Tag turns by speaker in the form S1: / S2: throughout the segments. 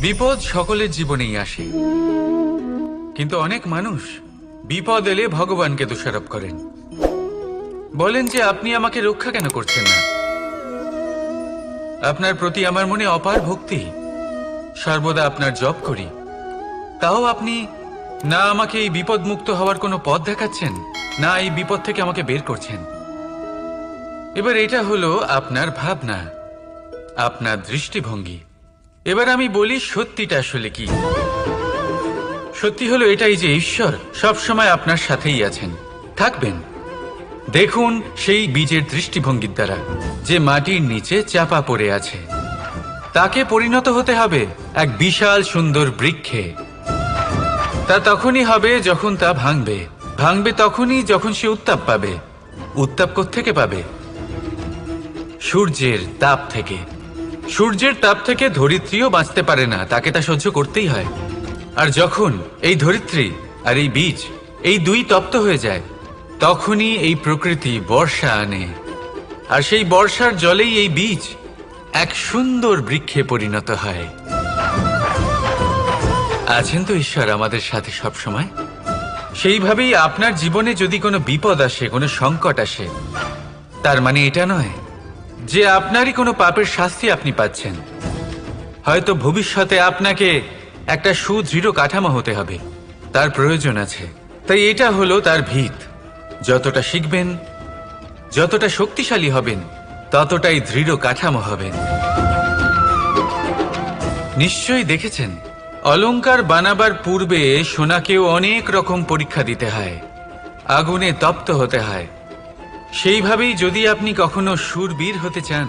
S1: বিপদ সকলের জীবনেই আসে, কিন্তু অনেক মানুষ বিপদ এলে ভগবানকে দোষারোপ করেন। বলেন যে আপনি আমাকে রক্ষা কেন করছেন না? আপনার প্রতি আমার মনে অপার ভক্তি, সর্বদা আপনার জপ করি, তাও আপনি না আমাকে এই বিপদ মুক্ত হওয়ার কোনো পথ দেখাচ্ছেন, না এই বিপদ থেকে আমাকে বের করছেন। এবার এটা হলো আপনার ভাবনা, আপনার দৃষ্টিভঙ্গি। এবার আমি বলি সত্যিটা আসলে কি। সত্যি হলো এটাই যে ঈশ্বর সবসময় আপনার সাথেই আছেন, থাকবেন। দেখুন সেই বীজের দৃষ্টিভঙ্গির দ্বারা, যে মাটির নিচে চাপা পড়ে আছে, তাকে পরিণত হতে হবে এক বিশাল সুন্দর বৃক্ষে। তা তখনই হবে যখন তা ভাঙবে, ভাঙবে তখনই যখন সে উত্তাপ পাবে। উত্তাপ কোত্থেকে পাবে? সূর্যের তাপ থেকে। সূর্যের তাপ থেকে ধরিত্রীও বাঁচতে পারে না, তাকে তা সহ্য করতেই হয়। আর যখন এই ধরিত্রী আর এই বীজ এই দুই তপ্ত হয়ে যায়, তখনই এই প্রকৃতি বর্ষা আনে। আর সেই বর্ষার জলেই এই বীজ এক সুন্দর বৃক্ষে পরিণত হয়। আছেন তো ঈশ্বর আমাদের সাথে সব সময়। সেইভাবেই আপনার জীবনে যদি কোনো বিপদ আসে, কোনো সংকট আসে, তার মানে এটা নয় যে আপনারই কোনো পাপের শাস্তি আপনি পাচ্ছেন। হয়তো ভবিষ্যতে আপনাকে একটা সুদৃঢ় কাঠামো হতে হবে, তার প্রয়োজন আছে। তাই এটা হলো তার ভিত। যতটা শিখবেন, যতটা শক্তিশালী হবেন, ততটাই দৃঢ় কাঠামো হবেন। নিশ্চয়ই দেখেছেন, অলংকার বানাবার পূর্বে সোনাকেও অনেক রকম পরীক্ষা দিতে হয়, আগুনে তপ্ত হতে হয়। সেইভাবেই যদি আপনি কখনো শূরবীর হতে চান,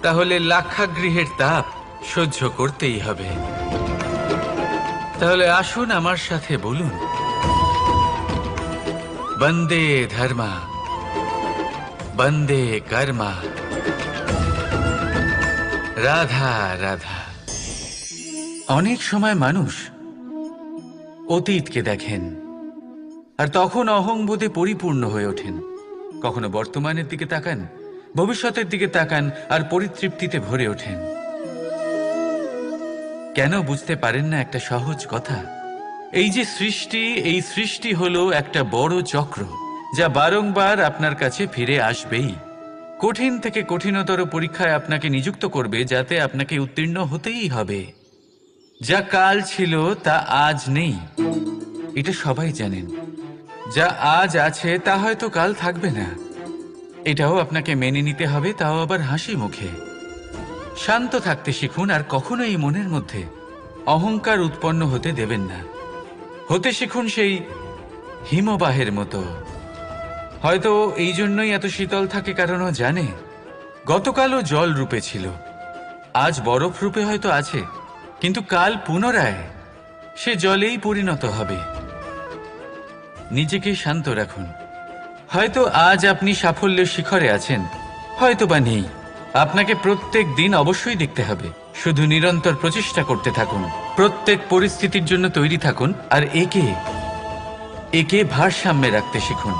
S1: তাহলে লাক্ষাগৃহের তাপ সহ্য করতেই হবে। তাহলে আসুন আমার সাথে বলুন, বন্দে ধর্মা, বন্দে কর্মা, রাধা রাধা। অনেক সময় মানুষ অতীতকে দেখেন আর তখন অহংবোধে পরিপূর্ণ হয়ে ওঠেন। কখনো বর্তমানের দিকে তাকান, ভবিষ্যতের দিকে তাকান আর পরিতৃপ্তিতে ভরে ওঠেন। কেন বুঝতে পারেন না একটা সহজ কথা? এই যে সৃষ্টি, এই সৃষ্টি হলো একটা বড় চক্র, যা বারংবার আপনার কাছে ফিরে আসবেই। কঠিন থেকে কঠিনতর পরীক্ষায় আপনাকে নিযুক্ত করবে, যাতে আপনাকে উত্তীর্ণ হতেই হবে। যা কাল ছিল তা আজ নেই, এটা সবাই জানেন। যা আজ আছে তা হয়তো কাল থাকবে না, এটাও আপনাকে মেনে নিতে হবে, তাও আবার হাসি মুখে। শান্ত থাকতে শিখুন আর কখনো এই মনের মধ্যে অহংকার উৎপন্ন হতে দেবেন না। হতে শিখুন সেই হিমবাহের মতো। হয়তো এই জন্যই এত শীতল থাকে, কারণ ও জানে গতকালও জল রূপে ছিল, আজ বরফ রূপে হয়তো আছে, কিন্তু কাল পুনরায় সে জলেই পরিণত হবে। নিজেকে শান্ত রাখুন। হয়তো আজ আপনি সাফল্যের শিখরে আছেন, হয়তো বা নেই। আপনাকে প্রত্যেক দিন অবশ্যই দেখতে হবে। শুধু নিরন্তর প্রচেষ্টা করতে থাকুন, প্রত্যেক পরিস্থিতির জন্য তৈরি থাকুন, আর একে ভারসাম্যে রাখতে শিখুন।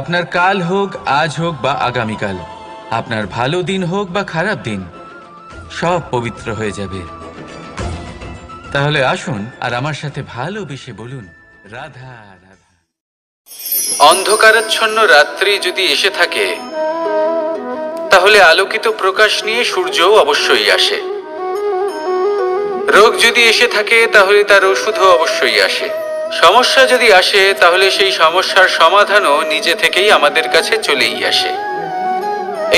S1: আপনার কাল হোক, আজ হোক বা আগামীকাল, আপনার ভালো দিন হোক বা খারাপ দিন, সব পবিত্র হয়ে যাবে। তাহলে আসুন আর আমার সাথে ভালোবেসে বলুন, রাধা রাধা। অন্ধকারাচ্ছন্ন রাত্রি যদি এসে থাকে, তাহলে আলোকিত প্রকাশ নিয়ে সূর্যও অবশ্যই আসে। রোগ যদি এসে থাকে, তাহলে তার ওষুধও অবশ্যই আসে। সমস্যা যদি আসে, তাহলে সেই সমস্যার সমাধানও নিজে থেকেই আমাদের কাছে চলেই আসে।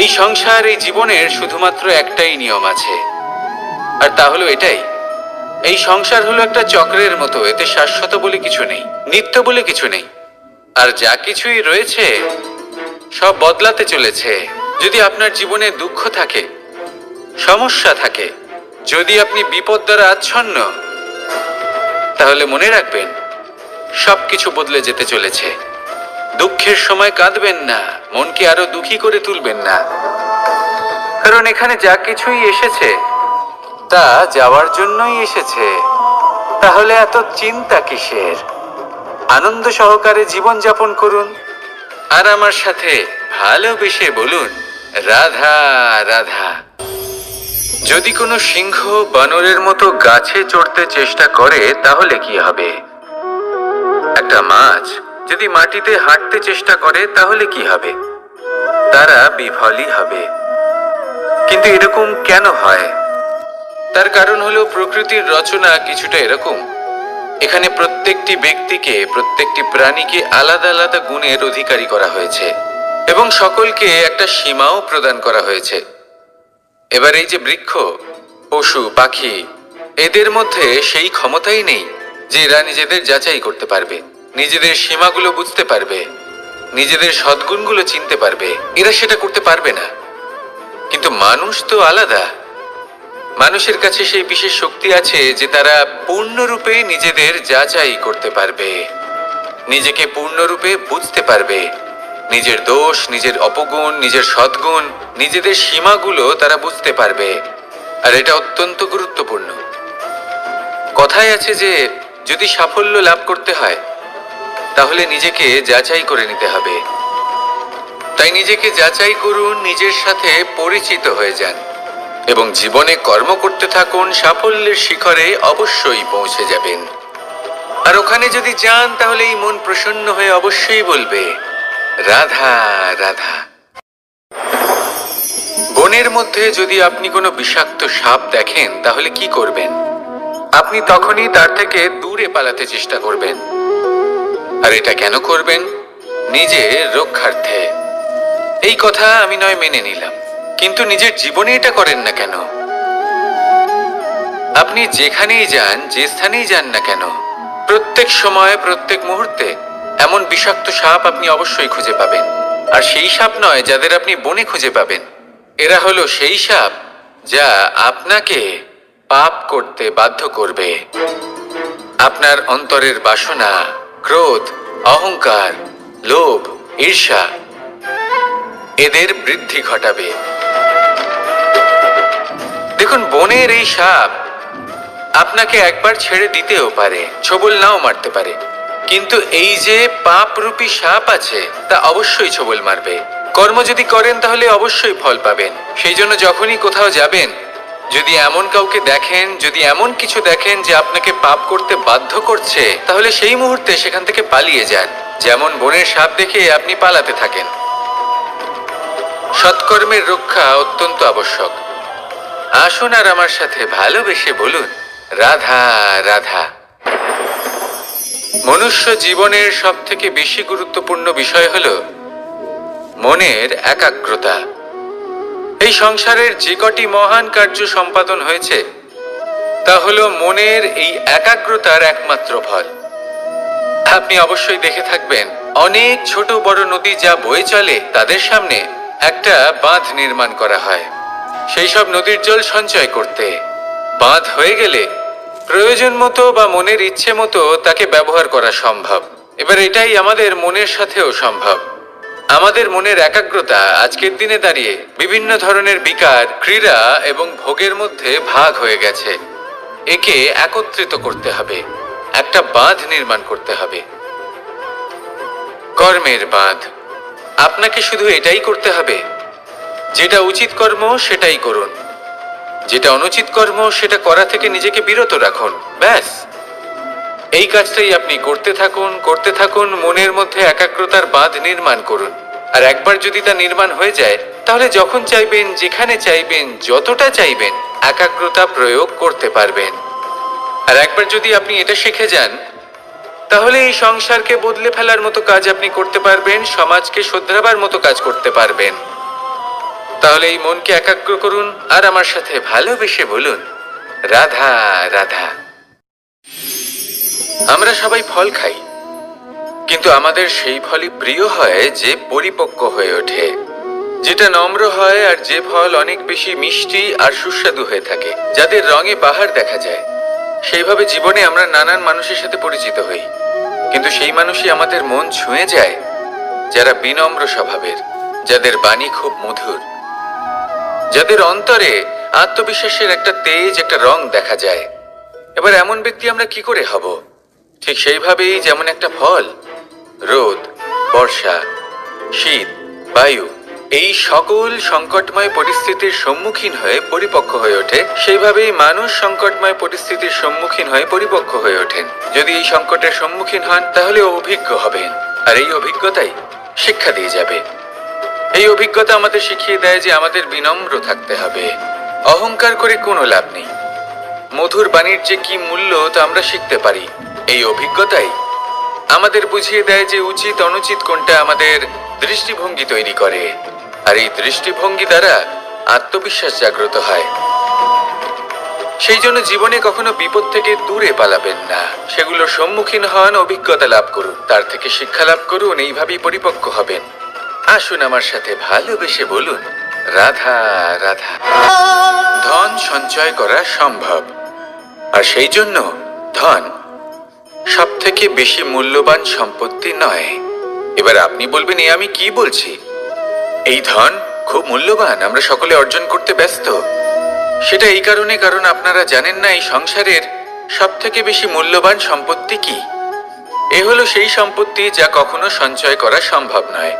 S1: এই সংসার, এই জীবনের শুধুমাত্র একটাই নিয়ম আছে, আর তা হলো এটাই: এই সংসার হলো একটা চক্রের মতো, এতে শাশ্বত বলে কিছু নেই, নিত্য বলে কিছু নেই। আর যা কিছুই রয়েছে সব বদলাতে চলেছে। যদি আপনার জীবনে দুঃখ থাকে, সমস্যা থাকে, যদি আপনি বিপদ দ্বারা আচ্ছন্ন, তাহলে মনে রাখবেন সবকিছু বদলে যেতে চলেছে। দুঃখের সময় কাঁদবেন না, মনকে আরো দুঃখী করে তুলবেন না, কারণ এখানে যা কিছুই এসেছে তা যাওয়ার জন্যই এসেছে। তাহলে এত চিন্তা কিসের? আনন্দ সহকারে জীবন যাপন করুন আর আমার সাথে ভালোবেসে বলুন, রাধা রাধা। যদি কোনো সিংহ বানরের মতো গাছে চড়তে চেষ্টা করে তাহলে কি হবে? একটা মাছ যদি মাটিতে হাঁটতে চেষ্টা করে তাহলে কি হবে? তারা বিফলই হবে। কিন্তু এরকম কেন হয়? তার কারণ হলো প্রকৃতির রচনা কিছুটা এরকম। এখানে প্রত্যেকটি ব্যক্তিকে, প্রত্যেকটি প্রাণীকে আলাদা আলাদা গুণের অধিকারী করা হয়েছে এবং সকলকে একটা সীমাও প্রদান করা হয়েছে। এবার এই যে বৃক্ষ, পশু, পাখি, এদের মধ্যে সেই ক্ষমতাই নেই যে এরা নিজেদের যাচাই করতে পারবে, নিজেদের সীমাগুলো বুঝতে পারবে, নিজেদের সদ্গুণগুলো চিনতে পারবে। এরা সেটা করতে পারবে না। কিন্তু মানুষ তো আলাদা। মানুষের কাছে সেই বিশেষ শক্তি আছে যে তারা পূর্ণরূপে নিজেদের যাচাই করতে পারবে, নিজেকে পূর্ণরূপে বুঝতে পারবে, নিজের দোষ, নিজের অপগুণ, নিজের সদ্গুণ, নিজেদের সীমাগুলো তারা বুঝতে পারবে। আর এটা অত্যন্ত গুরুত্বপূর্ণ। কথায় আছে যে যদি সাফল্য লাভ করতে হয় তাহলে নিজেকে যাচাই করে নিতে হবে। তাই নিজেকে যাচাই করুন, নিজের সাথে পরিচিত হয়ে যান এবং জীবনে কর্ম করতে থাকুন। সাফল্যের শিখরে অবশ্যই পৌঁছে যাবেন। আর ওখানে যদি যান তাহলে এই মন প্রসন্ন হয়ে অবশ্যই বলবে, রাধা রাধা। বনের মধ্যে যদি আপনি কোনো বিষাক্ত সাপ দেখেন তাহলে কি করবেন? আপনি তখনই তার থেকে দূরে পালাতে চেষ্টা করবেন। আর এটা কেন করবেন? নিজের রক্ষার্থে। এই কথা আমি নয় মেনে নিলাম, কিন্তু নিজের জীবনে এটা করেন না কেন? আপনি যেখানেই যান, যে স্থানেই যান না কেন, প্রত্যেক সময়, প্রত্যেক মুহূর্তে এমন বিষাক্ত সাপ আপনি অবশ্যই খুঁজে পাবেন। আর সেই সাপ নয় যাদের আপনি বনে খুঁজে পাবেন। এরা হলো সেই সাপ যা আপনাকে পাপ করতে বাধ্য করবে। আপনার অন্তরের বাসনা, ক্রোধ, অহংকার, লোভ, ঈর্ষা এদের বৃদ্ধি ঘটাবে। দেখুন, বনের এই সাপ আপনাকে একবার ছেড়ে দিতেও পারে, ছোবল নাও মারতে পারে, কিন্তু এই যে পাপরূপী সাপ আছে তা অবশ্যই ছোবল মারবে। কর্ম যদি করেন তাহলে অবশ্যই ফল পাবেন। সেই জন্য যখনই কোথাও যাবেন, যদি এমন কাউকে দেখেন, যদি এমন কিছু দেখেন যে আপনাকে পাপ করতে বাধ্য করছে, তাহলে সেই মুহূর্তে সেখান থেকে পালিয়ে যান। যেমন বনের সাপ দেখে আপনি পালাতে থাকেন। সৎকর্মের রক্ষা অত্যন্ত আবশ্যক। আসুন আর আমার সাথে ভালোবেসে বলুন, রাধা রাধা। মনুষ্য জীবনের সবথেকে বেশি গুরুত্বপূর্ণ বিষয় হলো মনের একাগ্রতা। এই সংসারের যে কটি মহান কার্য সম্পাদন হয়েছে তা হলো মনের এই একাগ্রতার একমাত্র ফল। আপনি অবশ্যই দেখে থাকবেন, অনেক ছোট বড় নদী যা বয়ে চলে তাদের সামনে একটা বাঁধ নির্মাণ করা হয় সেই সব নদীর জল সঞ্চয় করতে। বাঁধ হয়ে গেলে প্রয়োজন মতো বা মনের ইচ্ছে মতো তাকে ব্যবহার করা সম্ভব। এবার এটাই আমাদের মনের সাথেও সম্ভব। আমাদের মনের একাগ্রতা আজকের দিনে দাঁড়িয়ে বিভিন্ন ধরনের বিকার, ক্রীড়া এবং ভোগের মধ্যে ভাগ হয়ে গেছে। একে একত্রিত করতে হবে, একটা বাঁধ নির্মাণ করতে হবে, কর্মের বাঁধ। আপনাকে শুধু এটাই করতে হবে, যেটা উচিত কর্ম সেটাই করুন, যেটা অনুচিত কর্ম সেটা করা থেকে নিজেকে বিরত রাখুন। ব্যাস, এই কাজটাই আপনি করতে থাকুন, করতে থাকুন। মনের মধ্যে একাগ্রতার বাঁধ নির্মাণ করুন। আর একবার যদি তা নির্মাণ হয়ে যায় তাহলে যখন চাইবেন, যেখানে চাইবেন, যতটা চাইবেন একাগ্রতা প্রয়োগ করতে পারবেন। আর একবার যদি আপনি এটা শিখে যান তাহলে এই সংসারকে বদলে ফেলার মতো কাজ আপনি করতে পারবেন, সমাজকে শোধরাবার মতো কাজ করতে পারবেন। তাহলে এই মনকে একাগ্র করুন আর আমার সাথে ভালোবেসে বলুন, রাধা রাধা। আমরা সবাই ফল খাই, কিন্তু আমাদের সেই ফলই প্রিয় হয় যে পরিপক্ক হয়ে ওঠে, যেটা নম্র হয়, আর যে ফল অনেক বেশি মিষ্টি আর সুস্বাদু হয়ে থাকে, যাদের রঙে বাহার দেখা যায়। সেইভাবে জীবনে আমরা নানান মানুষের সাথে পরিচিত হই, কিন্তু সেই মানুষই আমাদের মন ছুঁয়ে যায় যারা বিনম্র স্বভাবের, যাদের বাণী খুব মধুর, যাদের অন্তরে আত্মবিশ্বাসের একটা তেজ, একটা রং দেখা যায়। এবার এমন ব্যক্তি আমরা কি করে হব? ঠিক সেইভাবেই যেমন একটা ফল রোদ, বর্ষা, শীত, বায়ু এই সকল সংকটময় পরিস্থিতির সম্মুখীন হয়ে পরিপক্ক হয়ে ওঠে, সেইভাবেই মানুষ সংকটময় পরিস্থিতির সম্মুখীন হয়ে পরিপক্ক হয়ে ওঠেন। যদি এই সংকটের সম্মুখীন হন তাহলে অভিজ্ঞ হবেন, আর এই অভিজ্ঞতাই শিক্ষা দিয়ে যাবে। এই অভিজ্ঞতা আমাদের শিখিয়ে দেয় যে আমাদের বিনম্র থাকতে হবে। অহংকার করে কোনো লাভ নেই। মধুর বাণীর যে কি মূল্য তা আমরা শিখতে পারি। এই অভিজ্ঞতাই আমাদের বুঝিয়ে দেয় যে উচিত অনুচিত কোনটা আমাদের দৃষ্টিভঙ্গি তৈরি করে, আর এই দৃষ্টিভঙ্গি দ্বারা আত্মবিশ্বাস জাগ্রত হয়। সেই জন্য জীবনে কখনো বিপদ থেকে দূরে পালাবেন না, সেগুলোর সম্মুখীন হন, অভিজ্ঞতা লাভ করুন, তার থেকে শিক্ষা লাভ করুন, এইভাবেই পরিপক্ক হবেন। আসুন আমার সাথে ভালোবেসে বলুন, রাধা রাধা। ধন সঞ্চয় করা সম্ভব, আর সেই জন্য ধন সব থেকে বেশি মূল্যবান সম্পত্তি নয়। এবার আপনি বলবেন, আমি কি বলছি? এই ধন খুব মূল্যবান, আমরা সকলে অর্জন করতে ব্যস্ত। সেটা এই কারণে, কারণ আপনারা জানেন না এই সংসারের সব থেকে বেশি মূল্যবান সম্পত্তি কি। এ হলো সেই সম্পত্তি যা কখনো সঞ্চয় করা সম্ভব নয়।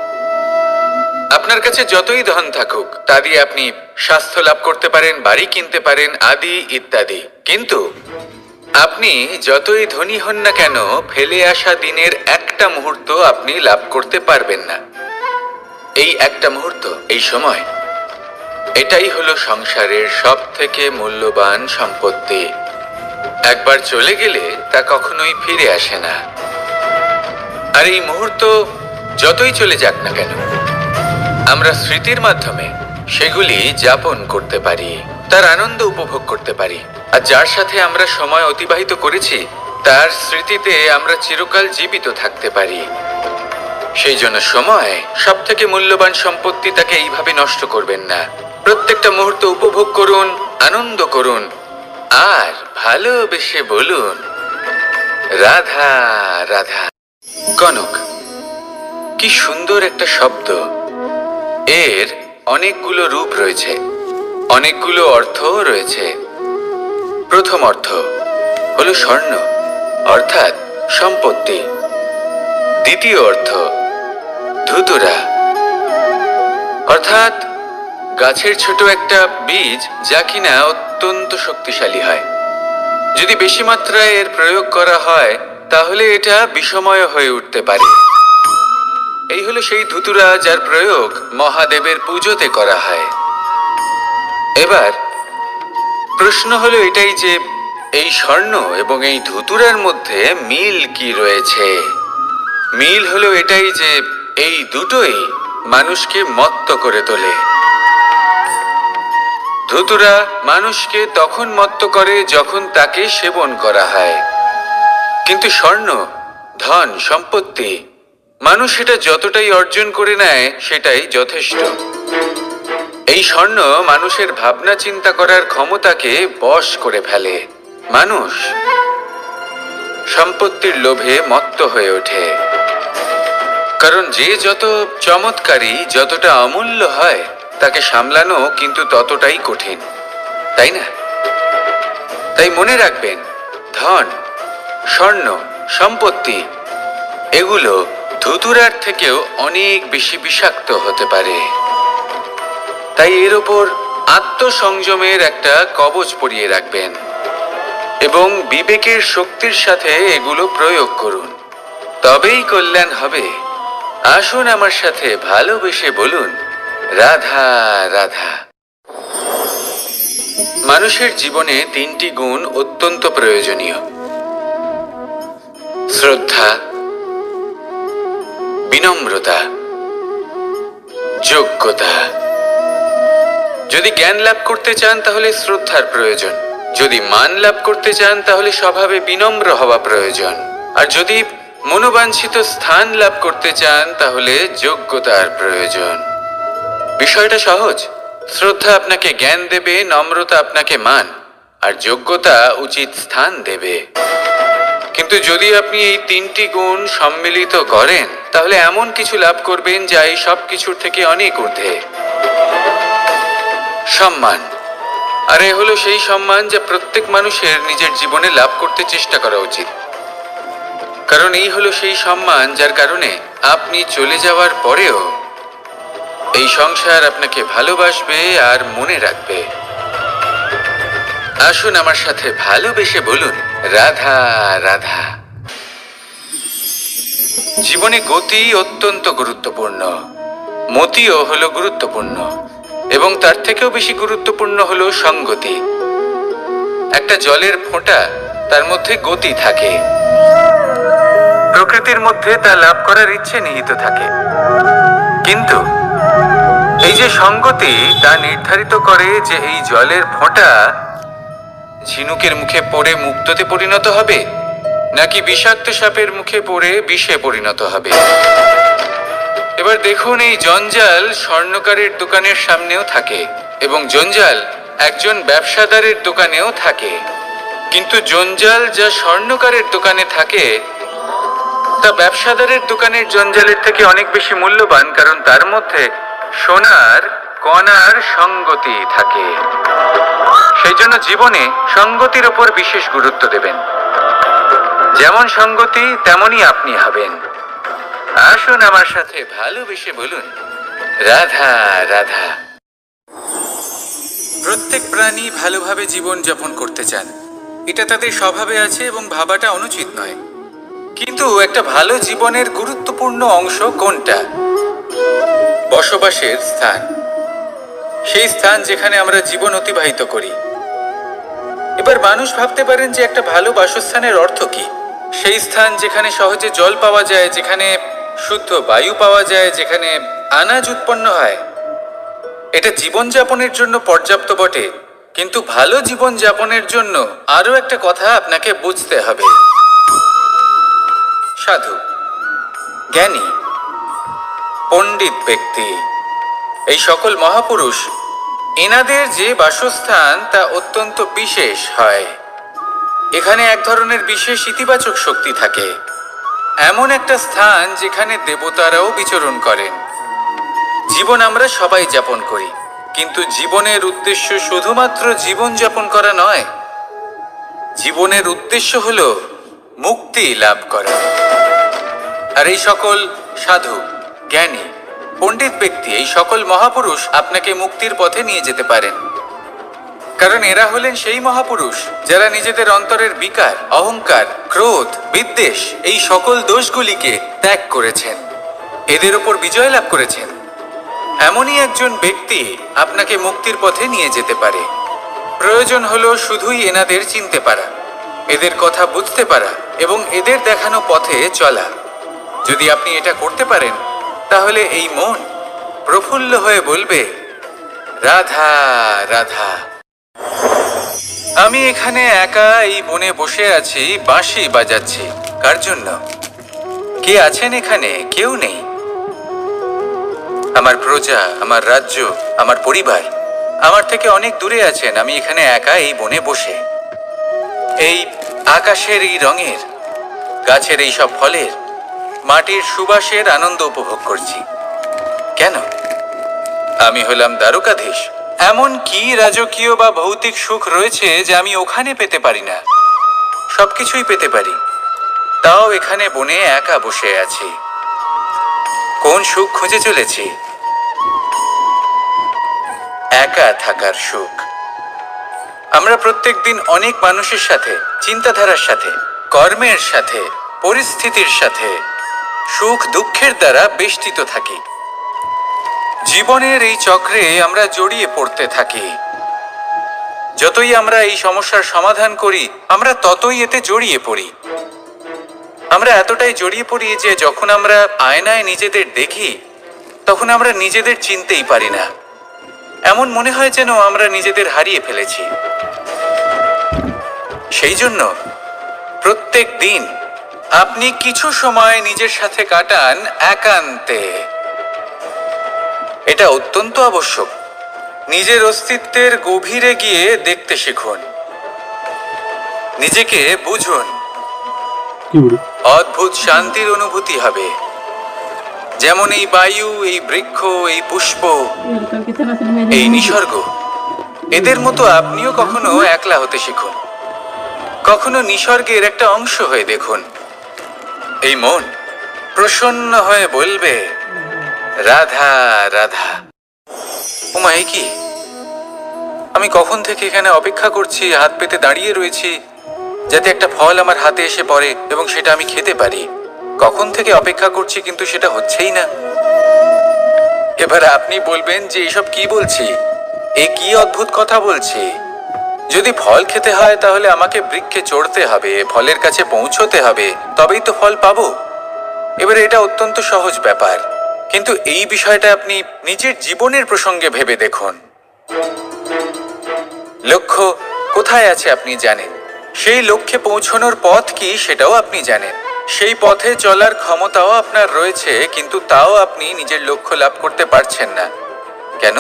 S1: আপনার কাছে যতই ধন থাকুক তা দিয়ে আপনি স্বাস্থ্য লাভ করতে পারেন, বাড়ি কিনতে পারেন, আদি ইত্যাদি, কিন্তু আপনি যতই ধনী হন না কেন, ফেলে আসা দিনের একটা মুহূর্ত আপনি লাভ করতে পারবেন না। এই একটা মুহূর্ত, এই সময়, এটাই হলো সংসারের সব থেকে মূল্যবান সম্পত্তি। একবার চলে গেলে তা কখনোই ফিরে আসে না। আর এই মুহূর্ত যতই চলে যাক না কেন, আমরা স্মৃতির মাধ্যমে সেগুলি যাপন করতে পারি, তার আনন্দ উপভোগ করতে পারি। আর যার সাথে আমরা সময় অতিবাহিত করেছি তার স্মৃতিতে আমরা চিরকাল জীবিত থাকতে পারি। সেই জন্য সময় সব থেকে মূল্যবান সম্পত্তি, তাকে এইভাবে নষ্ট করবেন না। প্রত্যেকটা মুহূর্ত উপভোগ করুন, আনন্দ করুন, আর ভালোবেসে বলুন, রাধা রাধা। কনক, কি সুন্দর একটা শব্দ। এর অনেকগুলো রূপ রয়েছে, অনেকগুলো অর্থও রয়েছে। প্রথম অর্থ হলো স্বর্ণ, অর্থাৎ সম্পত্তি। দ্বিতীয় অর্থ ধুতুরা, অর্থাৎ গাছের ছোট একটা বীজ, যা কিনা অত্যন্ত শক্তিশালী হয়। যদি বেশি মাত্রায় এর প্রয়োগ করা হয় তাহলে এটা বিষময় হয়ে উঠতে পারে। এই হলো সেই ধুতুরা যার প্রয়োগ মহাদেবের পুজোতে করা হয়। এবার প্রশ্ন হলো এটাই যে এই স্বর্ণ এবং এই ধুতুরার মধ্যে মিল কি রয়েছে। মিল হলো এটাই যে এই দুটোই মানুষকে মত্ত করে তোলে। ধুতুরা মানুষকে তখন মত্ত করে যখন তাকে সেবন করা হয়, কিন্তু স্বর্ণ, ধন, সম্পত্তি, মানুষ সেটা যতটাই অর্জন করে নেয় সেটাই যথেষ্ট। এই স্বর্ণ মানুষের ভাবনা চিন্তা করার ক্ষমতাকে বশ করে ফেলে। মানুষ সম্পত্তির লোভে মত্ত হয়ে ওঠে, কারণ যে যত চমৎকারী, যতটা অমূল্য হয় তাকে সামলানো কিন্তু ততটাই কঠিন, তাই না? তাই মনে রাখবেন, ধন, স্বর্ণ, সম্পত্তি এগুলো ধুতুরার থেকেও অনেক বেশি বিষাক্ত হতে পারে। তাই এর ওপর আত্মসংযমের একটা কবচ পরিয়ে রাখবেন এবং বিবেকের শক্তির সাথে এগুলো প্রয়োগ করুন, তবেই কল্যাণ হবে। আসুন আমার সাথে ভালোবেসে বলুন, রাধা রাধা। মানুষের জীবনে তিনটি গুণ অত্যন্ত প্রয়োজনীয়: শ্রদ্ধা, বিনম্রতা, যোগ্যতা। যদি জ্ঞান লাভ করতে চান তাহলে শ্রদ্ধার প্রয়োজন, যদি মান লাভ করতে চান তাহলে স্বভাবে বিনম্র হওয়া প্রয়োজন, আর যদি মনোবাঞ্ছিত স্থান লাভ করতে চান তাহলে যোগ্যতার প্রয়োজন। বিষয়টা সহজ। শ্রদ্ধা আপনাকে জ্ঞান দেবে, নম্রতা আপনাকে মান, আর যোগ্যতা উচিত স্থান দেবে। কিন্তু যদি আপনি এই তিনটি গুণ সম্মিলিত করেন তাহলে এমন কিছু লাভ করবেন যা এই সব কিছুর থেকে অনেক ঊর্ধ্বে। সম্মান। আর এ হলো সেই সম্মান যা প্রত্যেক মানুষের নিজের জীবনে লাভ করতে চেষ্টা করা উচিত, কারণ এই হলো সেই সম্মান যার কারণে আপনি চলে যাওয়ার পরেও এই সংসার আপনাকে ভালোবাসবে আর মনে রাখবে। আসুন আমার সাথে ভালোবেসে বলুন, রাধা রাধা। জীবনে গতি অত্যন্ত গুরুত্বপূর্ণ, মতিও হলো গুরুত্বপূর্ণ, এবং তার থেকেও বেশি গুরুত্বপূর্ণ হলো সঙ্গতি। একটা জলের ফোঁটা, তার মধ্যে গতি থাকে, প্রকৃতির মধ্যে তা লাভ করার ইচ্ছে নিহিত থাকে, কিন্তু এই যে সঙ্গতি, তা নির্ধারিত করে যে এই জলের ফোঁটা ঝিনুকের মুখে পড়ে মুক্তোতে পরিণত হবে, নাকি বিষাক্ত সাপের মুখে পড়ে বিষে পরিণত হবে। এবার দেখুন, এই জঞ্জাল স্বর্ণকারের দোকানের সামনেও থাকে, এবং জঞ্জাল একজন ব্যবসাদারের দোকানেও থাকে, কিন্তু জঞ্জাল যা স্বর্ণকারের দোকানে থাকে তা ব্যবসাদারের দোকানের জঞ্জালের থেকে অনেক বেশি মূল্যবান, কারণ তার মধ্যে সোনার কণার সঙ্গতি থাকে। সেই জন্য জীবনে সঙ্গতির ওপর বিশেষ গুরুত্ব দেবেন। যেমন সঙ্গতি তেমনই আপনি হবেন। আসুন আমার সাথে ভালোবেসে বলুন, রাধা রাধা। প্রত্যেক প্রাণী ভালোভাবে জীবন যাপন করতে চান, এটা তাদের স্বভাবে আছে এবং ভাবাটা অনুচিত নয়। কিন্তু একটা ভালো জীবনের গুরুত্বপূর্ণ অংশ কোনটা? বসবাসের স্থান, সেই স্থান যেখানে আমরা জীবন অতিবাহিত করি। এবার মানুষ ভাবতে পারেন যে একটা ভালো বাসস্থানের অর্থ কি? সেই স্থান যেখানে সহজে জল পাওয়া যায়, যেখানে শুদ্ধ বায়ু পাওয়া যায়, যেখানে আনাজ উৎপন্ন হয়। এটা জীবনযাপনের জন্য পর্যাপ্ত বটে, কিন্তু ভালো জীবনযাপনের জন্য আরও একটা কথা আপনাকে বুঝতে হবে। সাধু, জ্ঞানী, পণ্ডিত ব্যক্তি, এই সকল মহাপুরুষ, এনাদের যে বাসস্থান তা অত্যন্ত বিশেষ হয়। এখানে এক ধরনের বিশেষ ইতিবাচক শক্তি থাকে, এমন একটা স্থান যেখানে দেবতারাও বিচরণ করেন। জীবন আমরা সবাই যাপন করি, কিন্তু জীবনের উদ্দেশ্য শুধুমাত্র জীবন যাপন করা নয়। জীবনের উদ্দেশ্য হলো মুক্তি লাভ করা। আর এই সকল সাধু, জ্ঞানী, পণ্ডিত ব্যক্তি, এই সকল মহাপুরুষ আপনাকে মুক্তির পথে নিয়ে যেতে পারেন, কারণ এরা হলেন সেই মহাপুরুষ যারা নিজেদের অন্তরের বিকার, অহংকার, ক্রোধ, বিদ্বেষ, এই সকল দোষগুলিকে ত্যাগ করেছেন, এদের ওপর বিজয় লাভ করেছেন। এমনই একজন ব্যক্তি আপনাকে মুক্তির পথে নিয়ে যেতে পারে। প্রয়োজন হলো শুধুই এনাদের চিনতে পারা, এদের কথা বুঝতে পারা এবং এদের দেখানো পথে চলা। যদি আপনি এটা করতে পারেন, তাহলে এই মন প্রফুল্ল হয়ে বলবে, রাধা রাধা। আমি এখানে একা এই বনে বসে আছি, বাঁশি বাজাচ্ছি। কার জন্য? কে আছেন এখানে? কেউ নেই। আমার প্রজা, আমার রাজ্য, আমার পরিবার আমার থেকে অনেক দূরে আছেন। আমি এখানে একা এই বনে বসে এই আকাশের এই রঙের, গাছের এই সব ফলের, মাটির সুবাসের আনন্দ উপভোগ করছি। কেন? আমি হলাম দ্বারকাধীশ। এমন কি রাজকীয় বা ভৌতিক সুখ রয়েছে যে আমি ওখানে পেতে পারি না? সবকিছুই পেতে পারি, তাও এখানে বনে একা বসে আছি। কোন সুখ খুঁজে চলেছি? একা থাকার সুখ। আমরা প্রত্যেকদিন অনেক মানুষের সাথে, চিন্তাধারার সাথে, কর্মের সাথে, পরিস্থিতির সাথে, সুখ দুঃখের দ্বারা বেষ্টিত থাকি। জীবনের এই চক্রে আমরা জড়িয়ে পড়তে থাকি। যতই আমরা এই সমস্যার সমাধান করি, আমরা ততই এতে জড়িয়ে পড়ি। আমরা এতটাই জড়িয়ে পড়ি যে যখন আমরা আয়নায় নিজেদের দেখি, তখন আমরা নিজেদের চিনতেই পারি না। এমন মনে হয় যেন আমরা নিজেদের হারিয়ে ফেলেছি। সেই জন্য প্রত্যেক দিন আপনি কিছু সময় নিজের সাথে কাটান একান্তে। এটা অত্যন্ত আবশ্যক। নিজের অস্তিত্বের গভীরে গিয়ে দেখতে শিখুন, নিজেকে বুঝুন। অদ্ভুত শান্তির অনুভূতি হবে। যেমন এই বায়ু, এই বৃক্ষ, এই পুষ্প, এই নিসর্গ, এদের মতো আপনিও কখনো একলা হতে শিখুন। কখনো নিসর্গের একটা অংশ হয়ে দেখুন। এই মন প্রসন্ন হয়ে বলবে, রাধা রাধা। ওমা, এ কি? আমি কখন থেকে এখানে অপেক্ষা করছি, হাত পেতে দাঁড়িয়ে রয়েছি যাতে একটা ফল আমার হাতে এসে পড়ে এবং সেটা আমি খেতে পারি। কখন থেকে অপেক্ষা করছি, কিন্তু সেটা হচ্ছেই না। এবার আপনি বলবেন যে এসব কি বলছি, এ কি অদ্ভুত কথা বলছি। যদি ফল খেতে হয় তাহলে আমাকে বৃক্ষে চড়তে হবে, ফলের কাছে পৌঁছতে হবে, তবেই তো ফল পাবো। এবারে এটা অত্যন্ত সহজ ব্যাপার, কিন্তু এই বিষয়টা আপনি নিজের জীবনের প্রসঙ্গে ভেবে দেখুন। লক্ষ্য কোথায় আছে আপনি জানেন, সেই লক্ষ্যে পৌঁছানোর পথ কি সেটাও আপনি জানেন, সেই পথে চলার ক্ষমতাও আপনার রয়েছে, কিন্তু তাও আপনি নিজের লক্ষ্য লাভ করতে পারছেন না। কেন?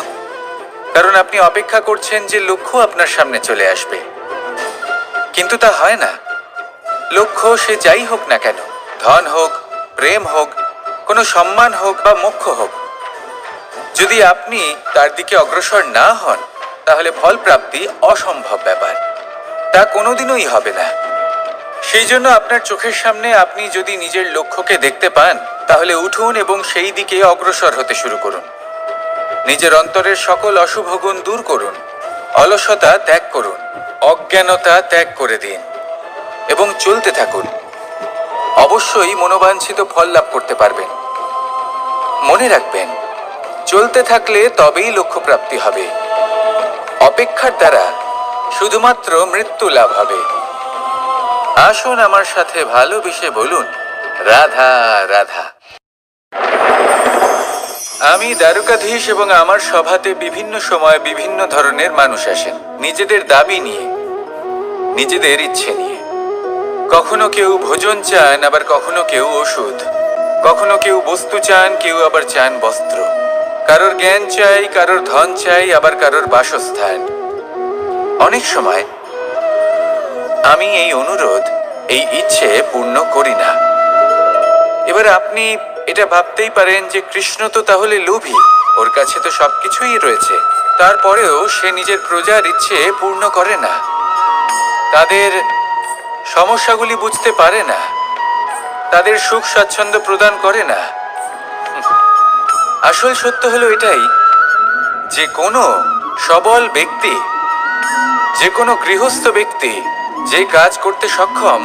S1: কারণ আপনি অপেক্ষা করছেন যে লক্ষ্য আপনার সামনে চলে আসবে, কিন্তু তা হয় না। লক্ষ্য সে যাই হোক না কেন, ধন হোক, প্রেম হোক, কোনো সম্মান হোক বা মোক্ষ হোক, যদি আপনি তার দিকে অগ্রসর না হন তাহলে ফল প্রাপ্তি অসম্ভব ব্যাপার, তা কোনোদিনই হবে না। সেই জন্য আপনার চোখের সামনে আপনি যদি নিজের লক্ষ্যকে দেখতে পান তাহলে উঠুন এবং সেই দিকে অগ্রসর হতে শুরু করুন। নিজের অন্তরের সকল অশুভ গুণ দূর করুন, অলসতা ত্যাগ করুন, অজ্ঞানতা ত্যাগ করে দিন এবং চলতে থাকুন। অবশ্যই মনোবাঞ্ছিত ফল লাভ করতে পারবেন। মনে রাখবেন, চলতে থাকলে তবেই লক্ষ্য প্রাপ্তি হবে। অপেক্ষার দ্বারা শুধুমাত্র মৃত্যু লাভ হবে। আসুন আমার সাথে ভালোবেসে বলুন, রাধা রাধা। আমি দ্বারকাধীশ এবং আমার সভাতে বিভিন্ন সময় বিভিন্ন ধরনের মানুষ আসেন, নিজেদের দাবি নিয়ে, নিজেদের ইচ্ছে নিয়ে। কখনো কেউ ভোজন চান, আবার কখনো কেউ ওষুধ, কখনো কেউ বস্তু চান, কেউ আবার চান বস্ত্র। কারোর জ্ঞান চাই, কারোর ধন চাই, আবার কারোর বাসস্থান। অনেক সময় আমি এই অনুরোধ, এই ইচ্ছে পূর্ণ করি না। এবার আপনি এটা ভাবতেই পারেন যে কৃষ্ণ তো তাহলে লোভী, ওর কাছে তো সবকিছুই রয়েছে, তারপরেও সে নিজের প্রজার ইচ্ছে পূর্ণ করে না, তাদের সমস্যাগুলি বুঝতে পারে না, তাদের সুখ স্বাচ্ছন্দ্য প্রদান করে না। আসল সত্য হলো এটাই যে কোনো সবল ব্যক্তি, যে কোনো গৃহস্থ ব্যক্তি যে কাজ করতে সক্ষম,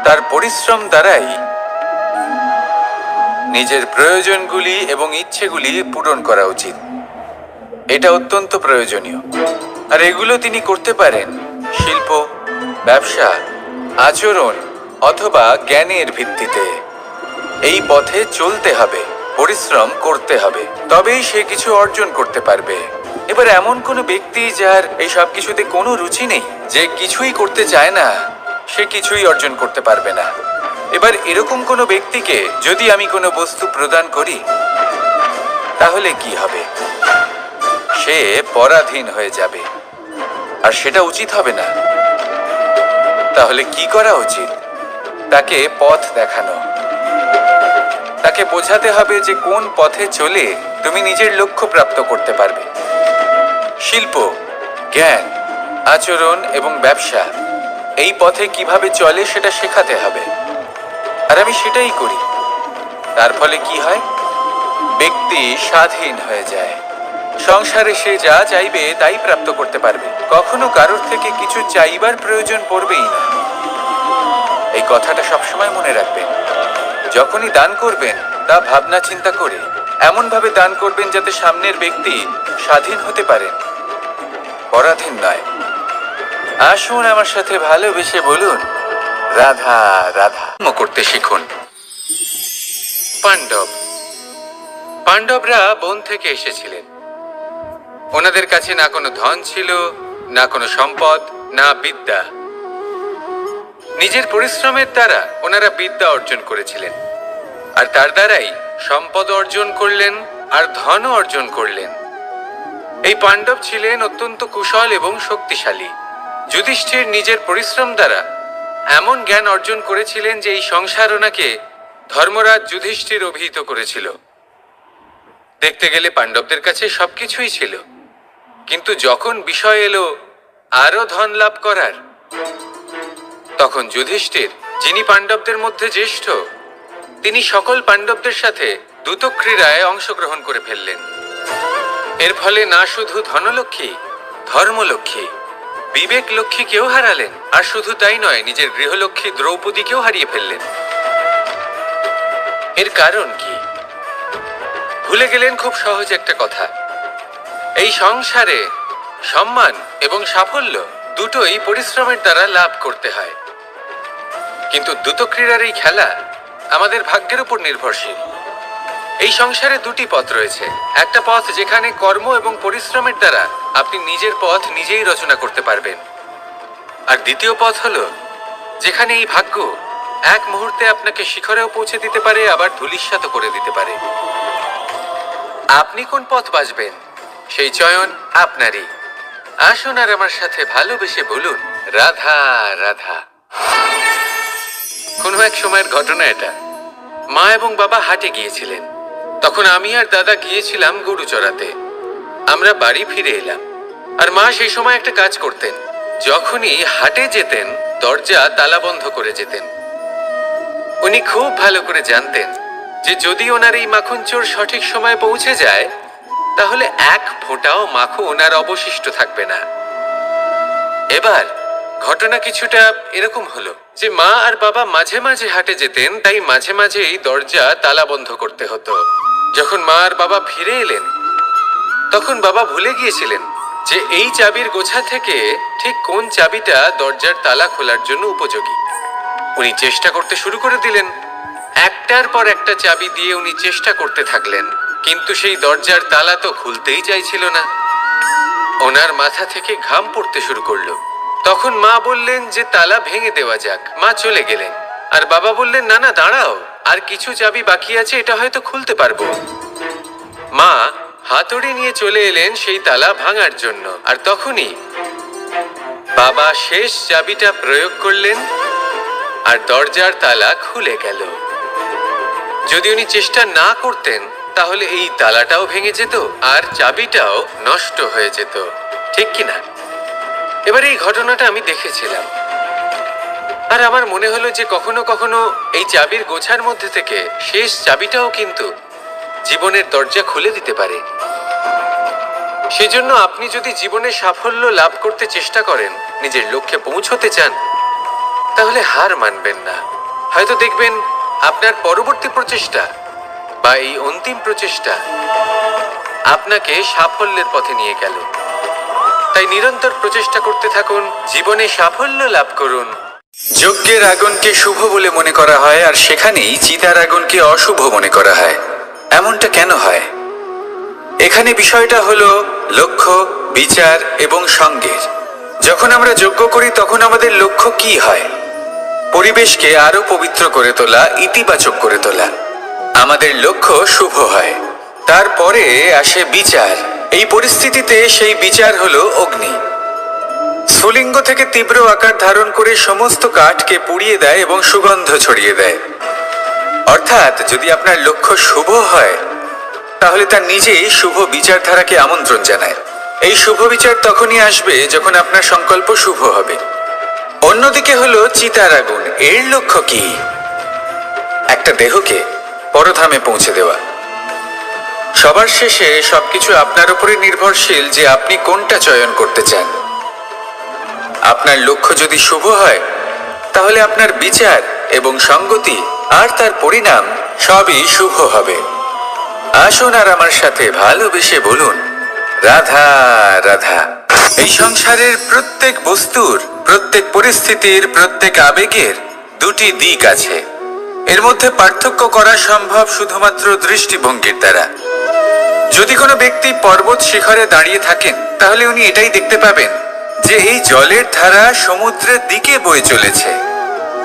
S1: তার পরিশ্রম দ্বারাই নিজের প্রয়োজনগুলি এবং ইচ্ছেগুলি পূরণ করা উচিত। এটা অত্যন্ত প্রয়োজনীয়, আর এগুলো তিনি করতে পারেন শিল্প, ব্যবসা, আচরণ অথবা জ্ঞানের ভিত্তিতে। এই পথে চলতে হবে, পরিশ্রম করতে হবে, তবেই সে কিছু অর্জন করতে পারবে। এবার এমন কোনো ব্যক্তি যার এই সব কিছুতে কোনো রুচি নেই, যে কিছুই করতে চায় না, সে কিছুই অর্জন করতে পারবে না। এবার এরকম কোনো ব্যক্তিকে যদি আমি কোনো বস্তু প্রদান করি তাহলে কি হবে? সে পরাধীন হয়ে যাবে, আর সেটা উচিত হবে না। তাহলে কি করা উচিত? তাকে পথ দেখানো, তাকে বোঝাতে হবে যে কোন পথে চলে তুমি নিজের লক্ষ্য প্রাপ্ত করতে পারবে। শিল্প, জ্ঞান, আচরণ এবং ব্যবসা, এই পথে কিভাবে চলে সেটা শেখাতে হবে, আর আমি সেটাই করি। তার ফলে কি হয়? ব্যক্তি স্বাধীন হয়ে যায়। সংসারে সে যা চাইবে তাই প্রাপ্ত করতে পারবে, কখনো কারোর থেকে কিছু চাইবার প্রয়োজন পড়বেই না। এই কথাটা সবসময় মনে রাখবেন। যখনই দান করবেন তা ভাবনা চিন্তা করে এমন ভাবে দান করবেন যাতে সামনের ব্যক্তি স্বাধীন হতে পারেন, পরাধীন নয়। আসুন আমার সাথে ভালোবেসে বলুন, রাধা রাধা। করতে শিখুন। পাণ্ডব, পাণ্ডবরা বন থেকে এসেছিলেন। ওনাদের কাছে না কোনো ধন ছিল, না কোনো সম্পদ, না বিদ্যা। নিজের পরিশ্রমের দ্বারা ওনারা বিদ্যা অর্জন করেছিলেন, আর তার দ্বারাই সম্পদ অর্জন করলেন আর ধনও অর্জন করলেন। এই পাণ্ডব ছিলেন অত্যন্ত কুশল এবং শক্তিশালী। যুধিষ্ঠির নিজের পরিশ্রম দ্বারা এমন জ্ঞান অর্জন করেছিলেন যে এই সংসার ওনাকে ধর্মরাজ যুধিষ্ঠির অভিহিত করেছিল। দেখতে গেলে পাণ্ডবদের কাছে সবকিছুই ছিল, কিন্তু যখন বিষয় এলো আরো ধন লাভ করার, তখন যুধিষ্ঠির, যিনি পাণ্ডবদের মধ্যে জ্যেষ্ঠ, তিনি সকল পাণ্ডবদের সাথে দ্যুত ক্রীড়ায় অংশগ্রহণ করে ফেললেন। এর ফলে না শুধু ধনলক্ষ্মী, ধর্মলক্ষ্মী, বিবেক লক্ষ্মীকেও হারালেন, আর শুধু তাই নয়, নিজের গৃহলক্ষ্মী দ্রৌপদীকেও হারিয়ে ফেললেন। এর কারণ কি? ভুলে গেলেন খুব সহজ একটা কথা, এই সংসারে সম্মান এবং সাফল্য দুটোই পরিশ্রমের দ্বারা লাভ করতে হয়। কিন্তু দ্রুত ক্রীড়ার এই খেলা আমাদের ভাগ্যের উপর নির্ভরশীল। এই সংসারে দুটি পথ রয়েছে, একটা পথ যেখানে কর্ম এবং পরিশ্রমের দ্বারা আপনি নিজের পথ নিজেই রচনা করতে পারবেন, আর দ্বিতীয় পথ হলো যেখানে এই ভাগ্য এক মুহূর্তে আপনাকে শিখরেও পৌঁছে দিতে পারে, আবার ধূলিসাৎ করে দিতে পারে। আপনি কোন পথ বাছবেন সেই চয়ন আপনারই। আসুন আর আমার সাথে ভালোবেসে বলুন, রাধা রাধা। কোনো এক সময়ের ঘটনা এটা। মা এবং বাবা হাটে গিয়েছিলেন, তখন আমি আর দাদা গিয়েছিলাম গরু চড়াতে। আমরা বাড়ি ফিরে এলাম, আর মা সেই সময় একটা কাজ করতেন, যখনই হাটে যেতেন দরজা তালা বন্ধ করে যেতেন। উনি খুব ভালো করে জানতেন যে যদি ওনার এই মাখন চোর সঠিক সময়ে পৌঁছে যায় তাহলে এক ফোঁটাও মাখন আর অবশিষ্ট থাকবে না। এবার ঘটনা কিছুটা এরকম হলো যে মা আর বাবা মাঝে মাঝে হাটে যেতেন, তাই মাঝে মাঝেই দরজা তালা বন্ধ করতে হতো। যখন মা আর বাবা ফিরে এলেন তখন বাবা ভুলে গিয়েছিলেন যে এই চাবির গোছা থেকে ঠিক কোন চাবিটা দরজার তালা খোলার জন্য উপযোগী। উনি চেষ্টা করতে শুরু করে দিলেন, একটার পর একটা চাবি দিয়ে উনি চেষ্টা করতে থাকলেন, কিন্তু সেই দরজার তালা তো খুলতেই চাইছিল না। ওনার মাথা থেকে ঘাম পড়তে শুরু করলো। তখন মা বললেন যে তালা ভেঙে দেওয়া যাক। মা চলে গেলেন, আর বাবা বললেন না না দাঁড়াও, আর কিছু চাবি বাকি আছে, এটা হয়তো খুলতে পারবো। মা হাতুড়ি নিয়ে চলে এলেন সেই তালা ভাঙার জন্য, আর তখনই বাবা শেষ চাবিটা প্রয়োগ করলেন আর দরজার তালা খুলে গেল। যদি উনি চেষ্টা না করতেন তাহলে এই তালাটাও ভেঙে যেত আর চাবিটাও নষ্ট হয়ে যেত, ঠিক কিনা? এবার এই ঘটনাটা আমি দেখেছিলাম, আর আমার মনে হলো যে কখনো কখনো এই চাবির গোছার মধ্যে থেকে শেষ চাবিটাও কিন্তু জীবনের দরজা খুলে দিতে পারে। সেজন্য আপনি যদি জীবনে সাফল্য লাভ করতে চেষ্টা করেন, নিজের লক্ষ্যে পৌঁছতে চান, তাহলে হার মানবেন না। হয়তো দেখবেন আপনার পরবর্তী প্রচেষ্টা বা এই অন্তিম প্রচেষ্টা আপনাকে সাফল্যের পথে নিয়ে গেল। তাই নিরন্তর প্রচেষ্টা করতে থাকুন, জীবনে সাফল্য লাভ করুন। যজ্ঞের আগুনকে শুভ বলে মনে করা হয়, আর সেখানেই চিতার আগুনকে অশুভ মনে করা হয়। এমনটা কেন হয়? এখানে বিষয়টা হলো লক্ষ্য, বিচার এবং সঙ্গের। যখন আমরা যজ্ঞ করি তখন আমাদের লক্ষ্য কি হয়? পরিবেশকে আরো পবিত্র করে তোলা, ইতিবাচক করে তোলা। আমাদের লক্ষ্য শুভ হয়। তারপরে আসে বিচার। এই পরিস্থিতিতে সেই বিচার হলো অগ্নি। স্ফুলিঙ্গ থেকে তীব্র আকার ধারণ করে সমস্ত কাঠকে পুড়িয়ে দেয় এবং সুগন্ধ ছড়িয়ে দেয়। অর্থাৎ যদি আপনার লক্ষ্য শুভ হয় তাহলে তা নিজেই শুভ বিচারধারাকে আমন্ত্রণ জানায়। এই শুভ বিচার তখনই আসবে যখন আপনার সংকল্প শুভ হবে। অন্যদিকে হলো চিতার আগুন। এর লক্ষ্য কি? একটা দেহকে পরধামে পৌঁছে দেওয়া। সবার শেষে সবকিছু আপনার উপরে নির্ভরশীল যে আপনি কোনটা চয়ন করতে চান। আপনার লক্ষ্য যদি শুভ হয় তাহলে আপনার বিচার এবং সঙ্গতি আর তার পরিণাম সবই শুভ হবে। আসুন আর আমার সাথে ভালোবেসে বলুন, রাধা রাধা। এই সংসারের প্রত্যেক বস্তুর, প্রত্যেক পরিস্থিতির, প্রত্যেক আবেগের দুটি দিক আছে। এর মধ্যে পার্থক্য করা সম্ভব শুধুমাত্র দৃষ্টিভঙ্গির দ্বারা। যদি কোনো ব্যক্তি পর্বত শিখরে দাঁড়িয়ে থাকেন তাহলে উনি এটাই দেখতে পাবেন যে এই জলের ধারা সমুদ্রের দিকে বয়ে চলেছে।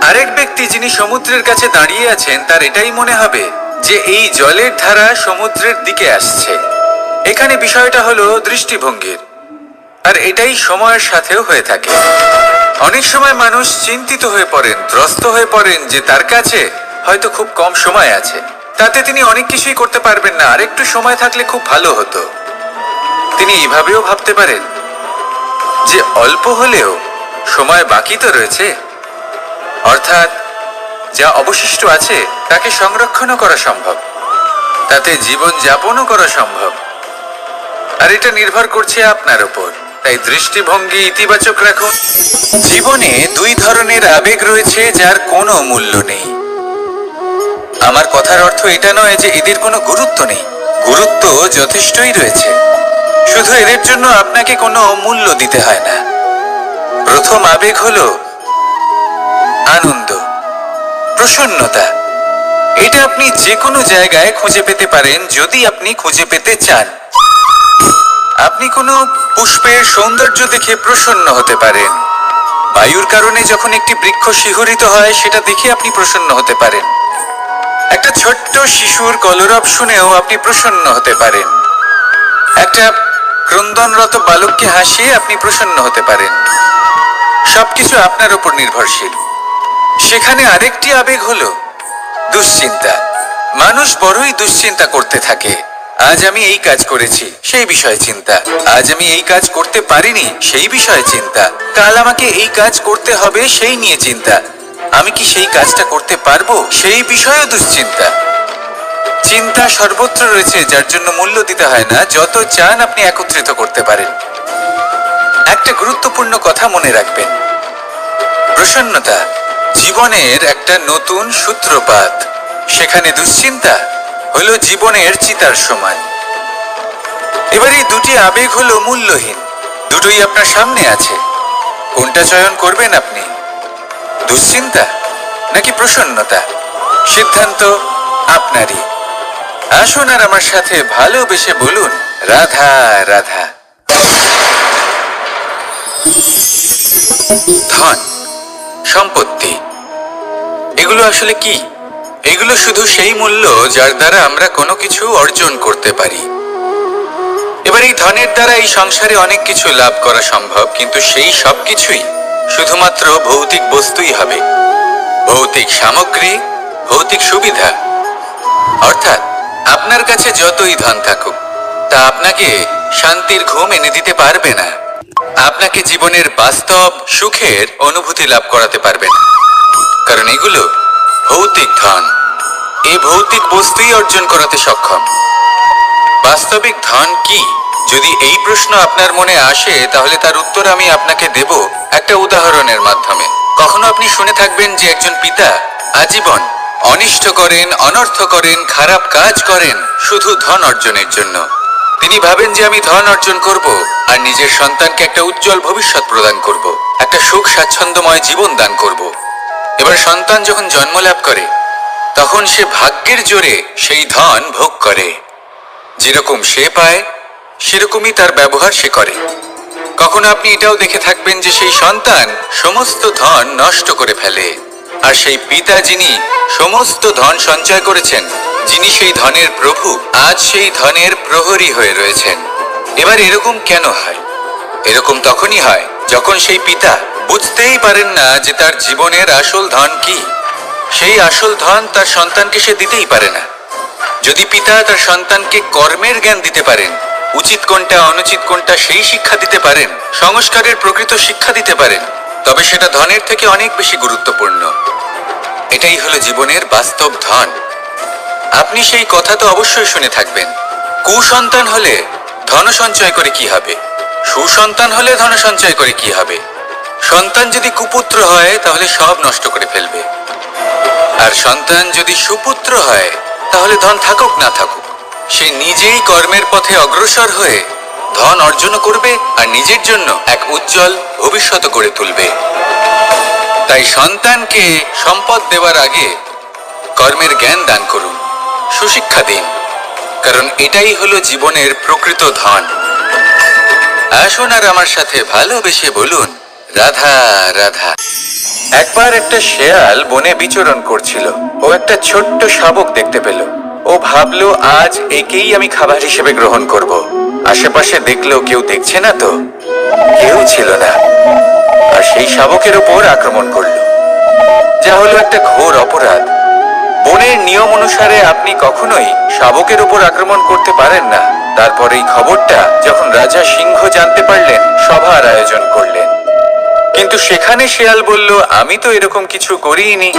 S1: আরেক ব্যক্তি যিনি সমুদ্রের কাছে দাঁড়িয়ে আছেন তার এটাই মনে হবে যে এই জলের ধারা সমুদ্রের দিকে আসছে। এখানে বিষয়টা হলো দৃষ্টিভঙ্গির, আর এটাই সময়ের সাথেও হয়ে থাকে। অনেক সময় মানুষ চিন্তিত হয়ে পড়েন, ত্রস্ত হয়ে পড়েন যে তার কাছে হয়তো খুব কম সময় আছে, তাতে তিনি অনেক কিছুই করতে পারবেন না, আর একটু সময় থাকলে খুব ভালো হতো। তিনি এভাবেও ভাবতে পারেন যে অল্প হলেও সময় বাকি তো রয়েছে, অর্থাৎ যা অবশিষ্ট আছে তাকে সংরক্ষণও করা সম্ভব। তাতে জীবন যাপনও করা সম্ভব। আর এটা নির্ভর করছে আপনার উপর। তাই দৃষ্টিভঙ্গি ইতিবাচক রাখুন। জীবনে দুই ধরনের আবেগ রয়েছে যার কোনো মূল্য নেই। আমার কথার অর্থ এটা নয় যে এদের কোনো গুরুত্ব নেই, গুরুত্ব যথেষ্টই রয়েছে, শুধু এদের জন্য আপনাকে কোনো মূল্য দিতে হয় না। প্রথম আবেগ হলো আনন্দ, প্রসন্নতা। এটা আপনি যে কোনো জায়গায় খুঁজে পেতে পারেন যদি আপনি খুঁজে পেতে চান। আপনি কোনো পুষ্পের সৌন্দর্য দেখে প্রসন্ন হতে পারেন। বায়ুর কারণে যখন একটি বৃক্ষ শিহরিত হয় সেটা দেখে আপনি প্রসন্ন হতে পারেন। একটা ছোট্ট শিশুর কলরব শুনেও আপনি প্রসন্ন হতে পারেন। একটা ক্রন্দনরত বালককে হাসিয়ে আপনি প্রসন্ন হতে পারেন। সবকিছু আপনার উপর নির্ভরশীল। সেখানে আরেকটি আবেগ হলো দুশ্চিন্তা। মানুষ বড়ই দুশ্চিন্তা করতে থাকে। আজ আমি এই কাজ করেছি, সেই বিষয়ে চিন্তা। আজ আমি এই কাজ করতে পারিনি, সেই বিষয়ে চিন্তা। কাল আমাকে এই কাজ করতে হবে, সেই নিয়ে চিন্তা। আমি কি সেই কাজটা করতে পারবো, সেই বিষয়েও দুশ্চিন্তা। চিন্তা সর্বত্র রয়েছে, যার জন্য মূল্য দিতে হয় না। যত চান আপনি একত্রিত করতে পারেন। একটা গুরুত্বপূর্ণ কথা মনে রাখবেন, প্রসন্নতা জীবনের একটা নতুন সূত্রপাত। সেখানে দুশ্চিন্তা হলো জীবনের চিতার সমান। এবার এই দুটি আবেগ হলো মূল্যহীন, দুটোই আপনার সামনে আছে। কোনটা চয়ন করবেন আপনি, দুশ্চিন্তা নাকি প্রসন্নতা? সিদ্ধান্ত আপনারই। আসুন আর আমার সাথে ভালোবেসে বলুন, রাধা রাধা। ধন, সম্পত্তি, এগুলো আসলে কি? এগুলো শুধু সেই মূল্য যার দ্বারা আমরা কোনো কিছু অর্জন করতে পারি। এবার এই ধনের দ্বারা এই সংসারে অনেক কিছু লাভ করা সম্ভব, কিন্তু সেই সব কিছুই শুধুমাত্র ভৌতিক বস্তুই হবে। ভৌতিক সামগ্রী, ভৌতিক সুবিধা। অর্থাৎ আপনার কাছে যতই ধন থাকুক, তা আপনাকে শান্তির ঘুম এনে দিতে পারবে না। আপনাকে জীবনের বাস্তব সুখের অনুভূতি লাভ করাতে পারবে না, কারণ এগুলো ভৌতিক ধন। এই ভৌতিক বস্তুই অর্জন করাতে সক্ষম। বাস্তবিক ধন কি? যদি এই প্রশ্ন আপনার মনে আসে, তাহলে তার উত্তর আমি আপনাকে দেব একটা উদাহরণের মাধ্যমে। কখনো আপনি শুনে থাকবেন যে একজন পিতা আজীবন অনিষ্ট করেন, অনর্থ করেন, খারাপ কাজ করেন শুধু ধন অর্জনের জন্য। তিনি ভাবেন যে আমি ধন অর্জন করব আর নিজের সন্তানকে একটা উজ্জ্বল ভবিষ্যৎ প্রদান করব, একটা সুখ স্বাচ্ছন্দ্যময় জীবন দান করব। এবার সন্তান যখন জন্ম লাভ করে, তখন সে ভাগ্যের জোরে সেই ধন ভোগ করে। যেরকম সে পায়, সেরকমই তার ব্যবহার সে করে। কখনো আপনি এটাও দেখে থাকবেন যে সেই সন্তান সমস্ত ধন নষ্ট করে ফেলে, আর সেই পিতা যিনি সমস্ত ধন সঞ্চয় করেছেন, যিনি সেই ধনের প্রভু, আজ সেই ধনের প্রহরী হয়ে রয়েছেন। এবার এরকম কেন হয়? এরকম তখনই হয় যখন সেই পিতা বুঝতেই পারেন না যে তার জীবনের আসল ধন কি। সেই আসল ধন তার সন্তানকে সে দিতেই পারে না। যদি পিতা তার সন্তানকে কর্মের জ্ঞান দিতে পারেন, উচিত কোনটা অনুচিত কোনটা সেই শিক্ষা দিতে পারেন, সংস্কারের প্রকৃত শিক্ষা দিতে পারেন, তবে সেটা ধনের থেকে অনেক বেশি গুরুত্বপূর্ণ। এটাই হলো জীবনের বাস্তব ধন। আপনি সেই কথা তো অবশ্যই শুনে থাকবেন, কুসন্তান হলে ধন সঞ্চয় করে কি হবে, সুসন্তান হলে ধন সঞ্চয় করে কি হবে। সন্তান যদি কুপুত্র হয় তাহলে সব নষ্ট করে ফেলবে, আর সন্তান যদি সুপুত্র হয় তাহলে ধন থাকুক না থাকুক, সে নিজেই কর্মের পথে অগ্রসর হয়ে ধন অর্জন করবে আর নিজের জন্য এক উজ্জ্বল ভবিষ্যৎ গড়ে তুলবে। তাই সন্তানকে সম্পদ দেওয়ার আগে কর্মের জ্ঞান দান করুন, সুশিক্ষা দিন, কারণ এটাই হলো জীবনের প্রকৃত ধন। আসুন আর আমার সাথে ভালোবেসে বলুন, রাধা রাধা। একবার একটা শেয়াল বনে বিচরণ করছিল। ও একটা ছোট্ট শাবক দেখতে পেল। ও ভাবলো, আজ একেই আমি খাবার হিসেবে গ্রহণ করব। আশেপাশে দেখলো কেউ দেখছে না তো, কেউ ছিল না, আর সেই শাবকের ওপর আক্রমণ করলো, যা হলো একটা ঘোর অপরাধ। বনের নিয়ম অনুসারে আপনি কখনোই শাবকের উপর আক্রমণ করতে পারেন না। তারপর এই খবরটা যখন রাজা সিংহ জানতে পারলেন, সভার আয়োজন করলেন। কিন্তু সেখানে শেয়াল বলল, আমি তো এরকম কিছু করিনি।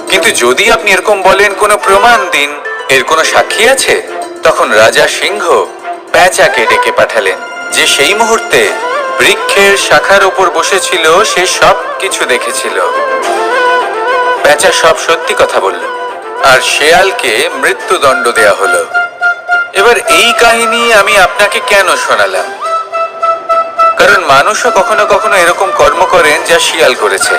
S1: কিন্তু যদি আপনি এরকম বলেন, কোনো প্রমাণ দিন, এর কোনো সাক্ষী আছে? তখন রাজা সিংহ পেঁচাকে ডেকে পাঠালেন, যে সেই মুহূর্তে বৃক্ষের শাখার ওপর বসেছিল, সে সব কিছু দেখেছিল। পেঁচা সব সত্যি কথা বলল, আর শেয়ালকে মৃত্যুদণ্ড দেয়া হলো। এবার এই কাহিনী আমি আপনাকে কেন শোনালাম? কারণ মানুষও কখনো কখনো এরকম কর্ম করেন যা শিয়াল করেছে।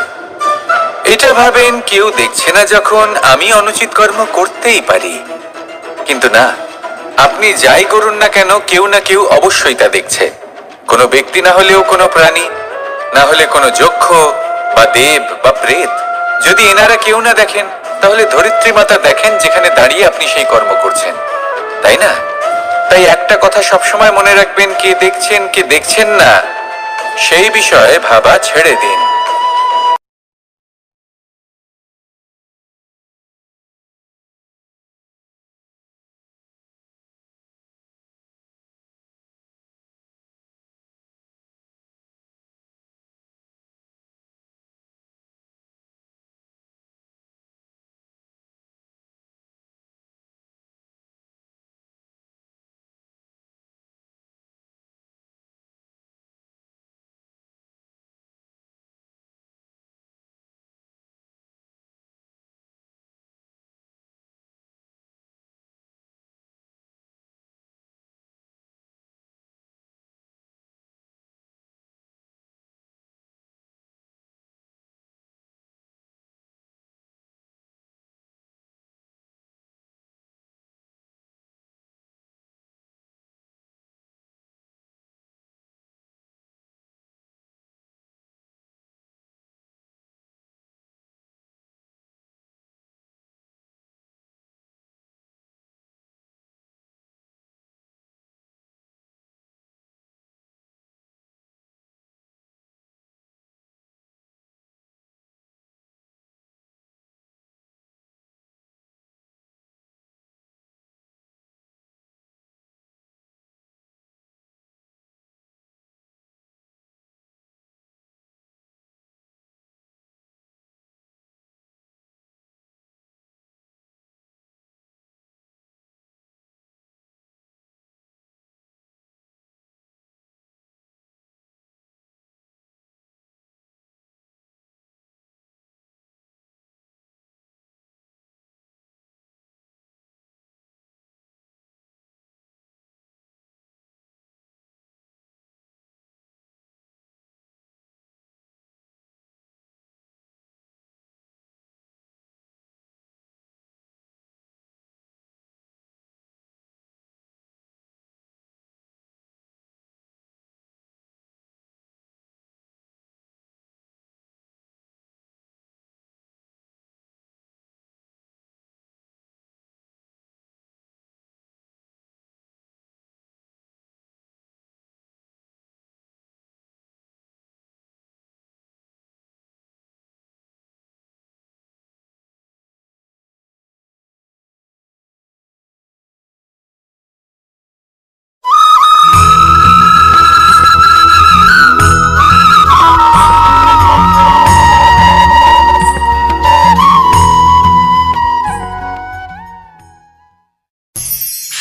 S1: এটা ভাবেন কেউ দেখছে না, যখন আমি অনুচিত কর্ম করতেই পারি। কিন্তু না, আপনি যাই করুন না কেন, কেউ না কেউ অবশ্যই তা দেখছে। কোনো ব্যক্তি না হলেও কোনো প্রাণী, না হলে কোনো যক্ষ বা দেব বা প্রেত। যদি এনারা কেউ না দেখেন, তাহলে ধরিত্রী মাতা দেখেন, যেখানে দাঁড়িয়ে আপনি সেই কর্ম করছেন, তাই না? তাই একটা কথা সবসময় মনে রাখবেন, কে দেখছেন কে দেখছেন না সেই বিষয়ে ভাবা ছেড়ে দিন।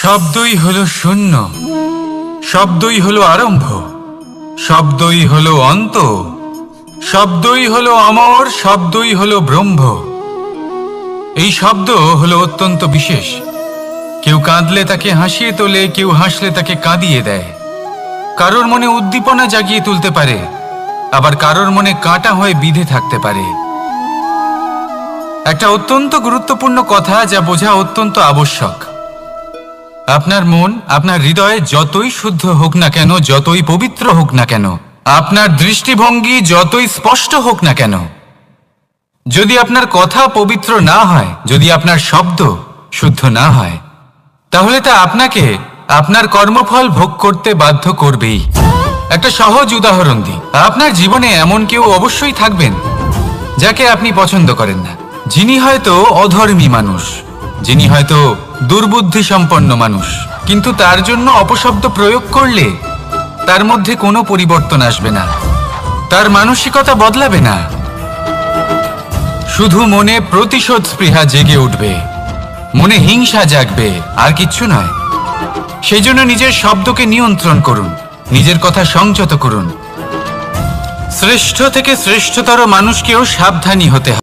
S1: শব্দই হলো শূন্য, শব্দই হলো আরম্ভ, শব্দই হলো অন্ত, শব্দই হলো অমর, শব্দই হলো ব্রহ্ম। এই শব্দ হলো অত্যন্ত বিশেষ। কেউ কাঁদলে তাকে হাসিয়ে তোলে, কেউ হাসলে তাকে কাঁদিয়ে দেয়। কারোর মনে উদ্দীপনা জাগিয়ে তুলতে পারে, আবার কারোর মনে কাঁটা হয়ে বিঁধে থাকতে পারে। একটা অত্যন্ত গুরুত্বপূর্ণ কথা, যা বোঝা অত্যন্ত আবশ্যক। আপনার মন, আপনার হৃদয় যতই শুদ্ধ হোক না কেন, যতই পবিত্র হোক না কেন, আপনার দৃষ্টিভঙ্গি যতই স্পষ্ট হোক না কেন, যদি আপনার কথা পবিত্র না হয়, যদি আপনার শব্দ শুদ্ধ না হয়, তাহলে তা আপনাকে আপনার কর্মফল ভোগ করতে বাধ্য করবেই। একটা সহজ উদাহরণ দিই। আপনার জীবনে এমন কেউ অবশ্যই থাকবেন যাকে আপনি পছন্দ করেন না, যিনি হয়তো অধর্মী মানুষ, যিনি হয়তো দুর্বুদ্ধি সম্পন্ন মানুষ, কিন্তু তার জন্য অপশব্দ প্রয়োগ করলে তার মধ্যে কোনো পরিবর্তন আসবে না, তার মানসিকতা বদলাবে না, শুধু মনে প্রতিশোধ স্পৃহা জেগে উঠবে, মনে হিংসা জাগবে, আর কিচ্ছু নয়। সেই জন্য নিজের শব্দকে নিয়ন্ত্রণ করুন, নিজের কথা সংযত করুন। শ্রেষ্ঠ থেকে শ্রেষ্ঠতর মানুষকেও সাবধানী হতে হবে।